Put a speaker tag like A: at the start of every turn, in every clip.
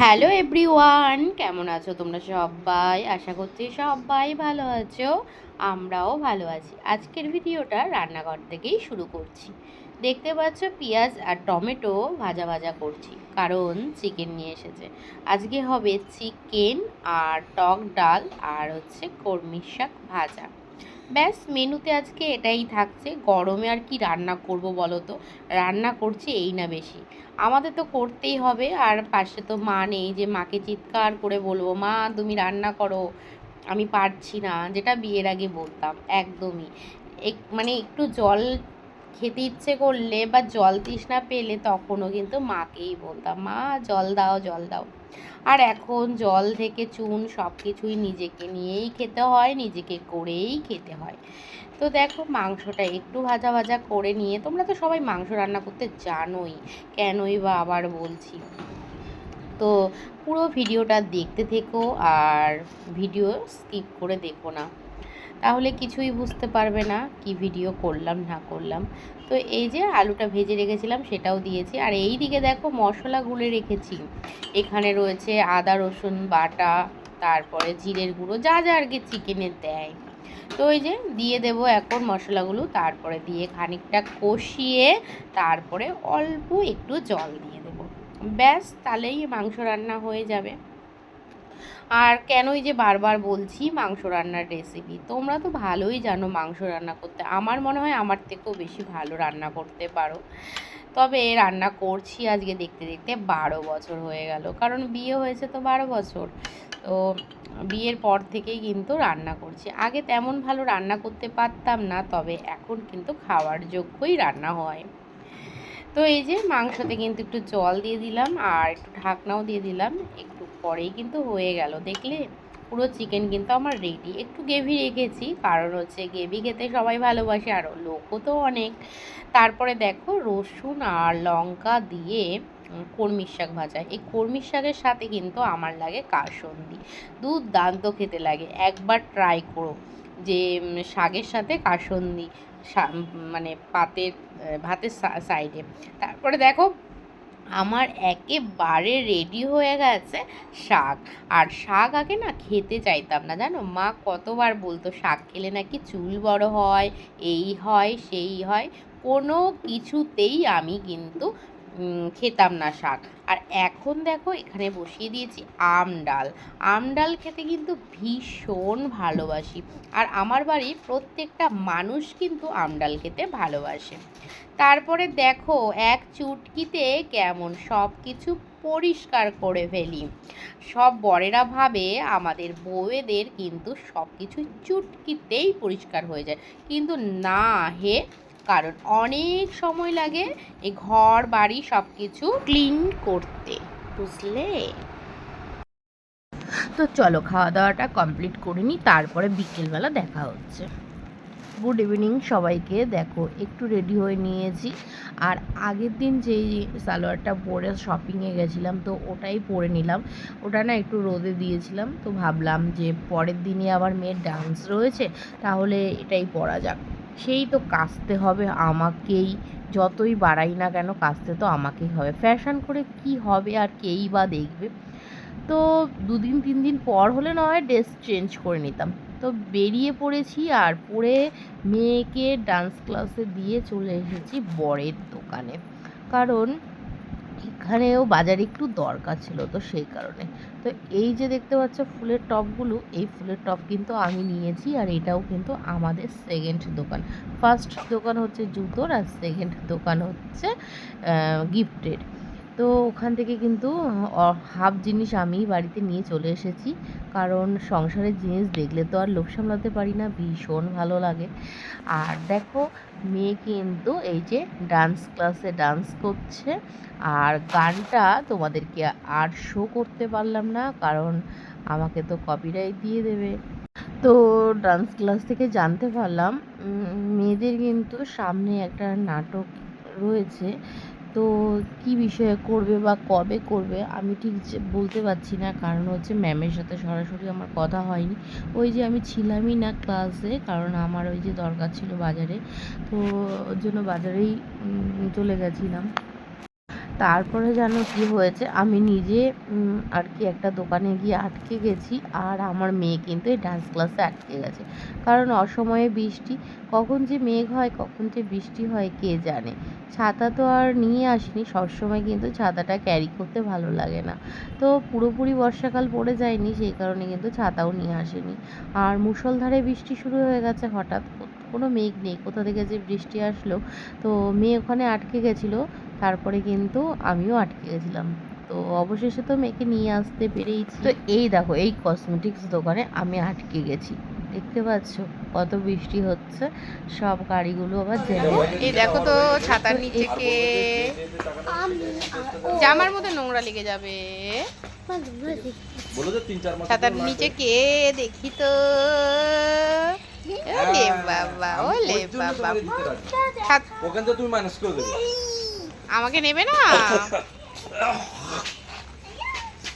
A: Hello everyone, কেমন আছো তোমরা সবাই? আশা করছি সবাই ভালো আছো। আমরাও ভালো আছি। আজকের ভিডিওটা রান্নাঘর থেকেই শুরু করছি। দেখতে পাচ্ছ পেঁয়াজ আর টমেটো ভাজা ভাজা করছি, কারণ চিকেন নিয়ে এসেছে। আজকে হবে চিকেন আর টক ডাল আর হচ্ছে কলমি শাক ভাজা। ব্যাস, মেনুতে আজকে এটাই থাকছে। গরমে আর কি রান্না করব বলো তো? রান্না করছি এই না বেশি, আমাদের তো করতেই হবে। আর পাশে তো মা নেই যে মাকে চিৎকার করে বলবো, মা তুমি রান্না করো, আমি পারছি না, যেটা বিয়ের আগে বলতাম। একদমই মানে একটু জল খেতে ইচ্ছে করলে বা জল তৃষ্ণা পেলে তখনও কিন্তু মাকেই বলতাম, মা জল দাও জল দাও। আর এখন জল থেকে চুন সব কিছুই নিজেকে নিয়েই খেতে হয়, নিজেকে করেই খেতে হয়। তো দেখো, মাংসটা একটু ভাজা ভাজা করে নিয়ে, তোমরা তো সবাই মাংস রান্না করতে জানোই, কেনই বা আবার বলছি। তো পুরো ভিডিওটা দেখতে থেকো, আর ভিডিও স্কিপ করে দেখো না, তাহলে কিছুই বুঝতে পারবে না কি ভিডিও করলাম না করলাম। তো এই যে আলুটা ভেজে রেখেছিলাম সেটাও দিয়েছি, আর এই দিকে দেখো মশলা গুলে রেখেছি। এখানে রয়েছে আদা রসুন বাটা, তারপরে জিরের গুঁড়ো, যা যা আর কি চিকেনে দেয়। তো ওই যে দিয়ে দেবো এখন মশলাগুলো, তারপরে দিয়ে খানিকটা কষিয়ে তারপরে অল্প একটু জল দিয়ে দেবো। ব্যাস, তাহলেই মাংস রান্না হয়ে যাবে। আর কেনই যে বারবার বলছি মাংস রান্নার রেসিপি, তোমরা তো ভালোই জানো মাংস রান্না করতে। আমার মনে হয় আমার থেকেও বেশি ভালো রান্না করতে পারো। তবে রান্না করছি আজকে দেখতে দেখতে 12 বছর হয়ে গেল, কারণ বিয়ে হয়েছে তো 12 বছর। তো বিয়ের পর থেকেই কিন্তু রান্না করছি। আগে তেমন ভালো রান্না করতে পারতাম না, তবে এখন কিন্তু খাওয়ার যোগ্যই রান্না হয়। তো এই যে মাংসতে কিন্তু একটু জল দিয়ে দিলাম আর একটু ঢাকনাও দিয়ে দিলাম, একটু পরেই কিন্তু হয়ে গেল। দেখলে, পুরো চিকেন কিন্তু আমার রেডি। একটু গ্রেভি রেখেছি, কারণ হচ্ছে গ্রেভি খেতে সবাই ভালোবাসে, আর লোকও তো অনেক। তারপরে দেখো রসুন আর লঙ্কা দিয়ে কলমি শাক ভাজা। এই কলমি শাকের সাথে কিন্তু আমার লাগে কাসুন্দি, দুর্দান্ত খেতে লাগে। একবার ট্রাই করো যে শাকের সাথে কাসুন্দি, মানে পাতের ভাতের সাইডে। তারপরে দেখো আমার একেবারে রেডি হয়ে গেছে শাক। আর শাক আগে না খেতে চাইতাম না, জানো, মা কতবার বলতো শাক খেলে নাকি চুল বড় হয়, এই হয় সেই হয়। কোনো কিছুতেই আমি কিন্তু খেতাম না শাক। আর এখন দেখো এখানে বসিয়ে দিয়েছি আম ডাল। আম ডাল খেতে কিন্তু ভীষণ ভালোবাসি, আর আমার বাড়ির প্রত্যেকটা মানুষ কিন্তু আম ডাল খেতে ভালোবাসে। তারপরে দেখো এক চুটকিতে কেমন সব কিছু পরিষ্কার করে ফেলি। সব বরেরা ভাবে আমাদের বউয়েদের কিন্তু সব কিছু চুটকিতেই পরিষ্কার হয়ে যায়, কিন্তু না হে, কারণ অনেক সময় লাগে এই ঘর বাড়ি সব কিছু ক্লিন করতে, বুঝলে? তো চলো খাওয়া দাওয়াটা কমপ্লিট করে নিই, তারপরে বিকেলবেলা দেখা হচ্ছে। গুড ইভিনিং সবাইকে। দেখো একটু রেডি হয়ে নিয়েছি, আর আগের দিন যেই সালোয়ারটা পরে শপিংয়ে গেছিলাম তো ওটাই পরে নিলাম। ওটা না একটু রোদে দিয়েছিলাম, তো ভাবলাম যে পরের দিনই আবার মেয়ের ডান্স রয়েছে, তাহলে এটাই পরা যাক। সেই তো কাচতে হবে আমাকেই, যতই বাড়াই না কেন কাচতে তো আমাকেই হবে। ফ্যাশন করে কি হবে, আর কেই বা দেখবে। তো 2-3 দিন পর হলে না হয় ড্রেস চেঞ্জ করে নিতাম। তো বেরিয়ে পড়েছি, আর পরে মেয়েকে ডান্স ক্লাসে দিয়ে চলে এসেছি বরের দোকানে, কারণ এখানেও বাজারে একটু দরকার ছিল, তো সেই কারণে। তো এই যে দেখতে পাচ্ছ ফুলের টবগুলো, এই ফুলের টব কিন্তু আমি নিয়েছি, আর এটাও কিন্তু আমাদের সেকেন্ড দোকান। ফার্স্ট দোকান হচ্ছে জুতোর, আর সেকেন্ড দোকান হচ্ছে গিফটের। তো ওখান থেকে কিন্তু হাফ জিনিস আমি বাড়িতে নিয়ে চলে এসেছি, কারণ সংসারের জিনিস দেখলে তো আর লোভ সামলাতে পারি না, ভীষণ ভালো লাগে। আর দেখো মেয়ে কিন্তু এই যে ডান্স ক্লাসে ডান্স করছে, আর গানটা তোমাদেরকে আর শো করতে পারলাম না, কারণ আমাকে তো কপিরাইট দিয়ে দেবে। তো ডান্স ক্লাস থেকে জানতে পারলাম মেয়েদের কিন্তু সামনে একটা নাটক রয়েছে। তো কি বিষয়ে করবে বা কবে করবে আমি ঠিক বলতে পারছি না, কারণ হচ্ছে ম্যামের সাথে সরাসরি আমার কথা হয়নি। ওই যে আমি ছিলামই না ক্লাসে, কারণ আমার ওই যে দরকার ছিল বাজারে, তো ওর জন্য বাজারেই চলে গেছিলাম। তারপরে জানো কি হয়েছে, আমি নিজে আর কি একটা দোকানে গিয়ে আটকে গেছি, আর আমার মেয়ে কিন্তু এই ডান্স ক্লাসে আটকে গেছে। কারণ অসময়ে বৃষ্টি, কখন যে মেঘ হয় কখন যে বৃষ্টি হয় কে জানে। ছাতা তো আর নিয়ে আসিনি, সবসময় কিন্তু ছাতাটা ক্যারি করতে ভালো লাগে না। তো পুরোপুরি বর্ষাকাল পড়ে যায়নি, সেই কারণে কিন্তু ছাতাও নিয়ে আসেনি। আর মুষলধারে বৃষ্টি শুরু হয়ে গেছে হঠাৎ, কোনো মেঘ নেই, কোথা থেকে যে বৃষ্টি আসলো। তো মেয়ে ওখানে আটকে গেছিলো, তারপরে কিন্তু আমিও আটকে গেছিলাম। তো অবশেষে তো মেয়েকে নিয়ে আসতে পেরেইছি। তো এই দেখো, এই কসমেটিক্স দোকানে আমি আটকে গেছি, দেখতে পাচ্ছ কত বৃষ্টি হচ্ছে, সব গাড়িগুলো আবার জ্যাম। এই দেখো তো ছাতার নিচে কে, জামার মধ্যে নোংরা লেগে যাবে। ছাতার নিচে কে দেখি তো, ওলে বাবা, ওলে বাবা, ওখান থেকে তুমি মাইনাস করে দেবে, আমাকে নেবে না।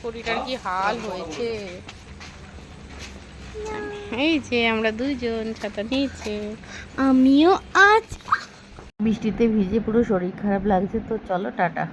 A: শরীরটার কি হাল হয়েছে। এই যে আমরা দুইজন ছাতা নিয়েছে, আমিও আজ বৃষ্টিতে ভিজে পুরো শরীর খারাপ লাগছে। তো চলো টাটা।